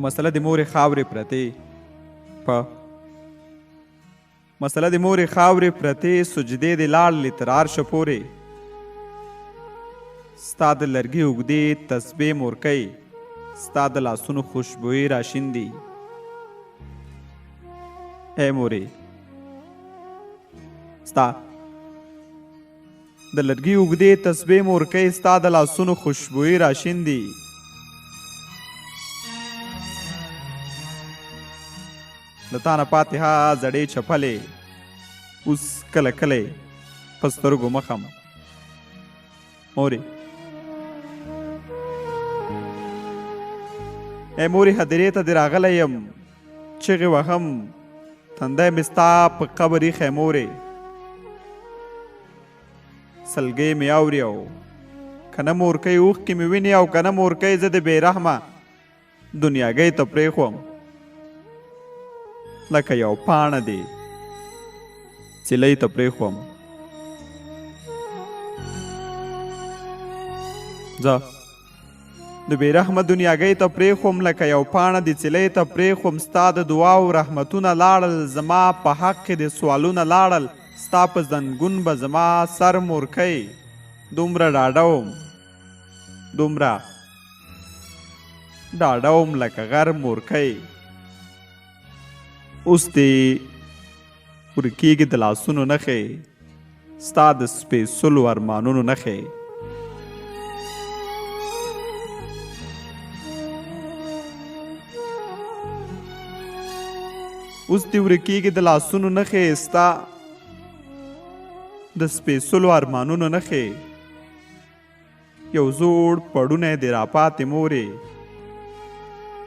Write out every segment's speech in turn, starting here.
مسله د مورې خاورې پرتې په مسله د مورې خاورې پرتې سجدې د لاړلې تر عرشه پورې ستا د لرګي اوږدې تسبې مورکۍ ستا د لاسونو خوشبویي راشیندي ای مورې ستا د لرګي اوږدې تسبې مورکۍ ستا د لاسونو خوشبویي راشیندي د تا نه پاتې ها زړې چپلې اوس کله کله په سترګو مخم مورې ای مورې هدیرې ته دې راغلی یم چغې وهم تندی مې ستا په قبر ایښی مورې سلګۍ مې اوري او که نه مورکۍ اوښکې مې ویني او که نه مورکۍ زه د بې رحمه دنیاګۍ ته پرېښوم لکه یو پاڼه دی څیلۍ ته پرېښوم زه د بې رحمه دنیاګۍ ته پرېښوم لکه یو پاڼه د څیلۍ ته پرېښوم ستا د دعاو رحمتونه لاړل زما په حق کې د سوالونه لاړل ستا په زنګون به زما سر مورکۍ دومره ډاډه وم لکه غر مورکۍ اوس دې ورکېږي د لاسونو نښې ستا د سپېڅلو ارمانونو نښې اوس دې ورکېږي د لاسونو نښې ستا د سپېڅلو ارمانونو نښې یو زوړ پړونی دې راپاتې مورې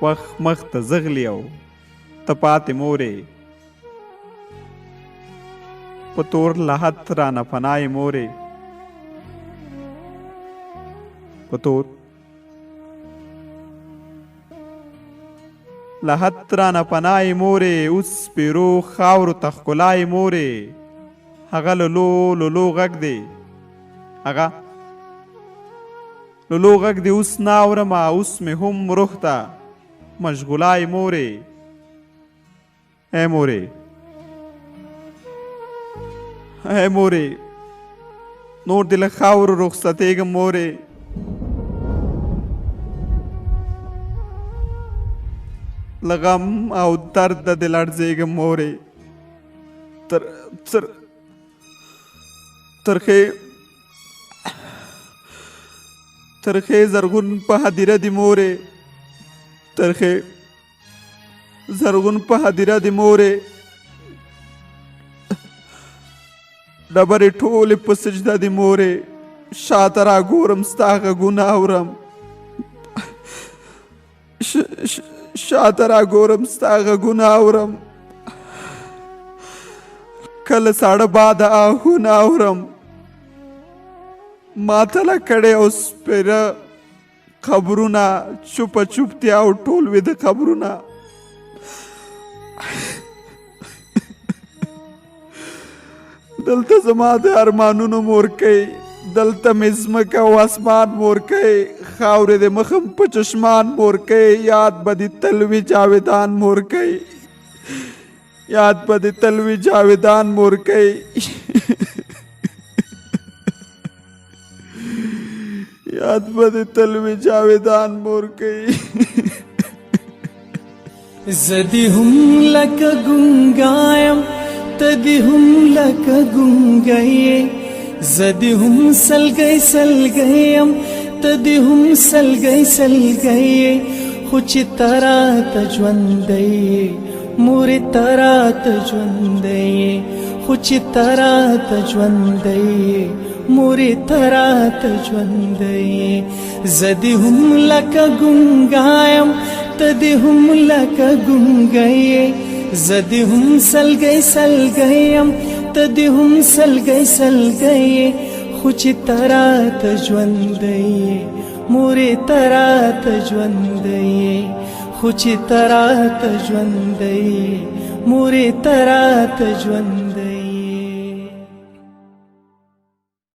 وخت مخ ته زغلي او ته پاتې مورې په تور لحد رانه پناه یې مورې په تور لحد رانه پناه یې مورې اوس سپېرو خاورو ته ښکلا یې مورې هغه لولو غږ دی هغه لولو غږ دی اوس نه اورمه اوس مې هم روح ته مشغولا یې مورې ای مورې نور دې له خاورو رخصتېږم مورې له غم او درد دې لړزېږم مورې ترخې زرغون په هدیره دې مورې ترخې زرغون په هدیره دې مورې ډبرې ټولې په سجده دې مورې شاته راګورم ستا غږونه اورم شاته راګورم ستا غږونه اورم کله ساړه باده آهونه اورم ماتله کړې او سپېره قبرونه چوپه چوپتیا او ټول ویده قبرونه دلته زما د ارمانونو مورکۍ دلته مې ځمکه او اسمان مورکۍ خاورې د مخم په چشمان مورکۍ یاد به دې تل وي جاویدان مورکۍ یاد به دې تل وي جاویدان مورکۍ یاد به دې تل وي جاویدان مورکۍ زه دې هم لکه ګونګا یم ته دې هم لکه ګونګی یې زه دې هم سلګی سلګی یم ته دې هم سلګی سلګی یې خو چې ته راته ژوندی یې مورې ته راته ژوندی یې خو چې ته راته ژوندی یې مورې ته راته ژوندی یې زه دې هم لکه ګونګا یم ته دې هم لکه ګونګی یې زه دې هم سلګی سلګی یم ته دې هم سلګی سلګی یې خو چې ته راته ژوندی یې مورې ته راته ژوندی یې خو چې ته راته ژوندی یې مورې ته راته ژوندی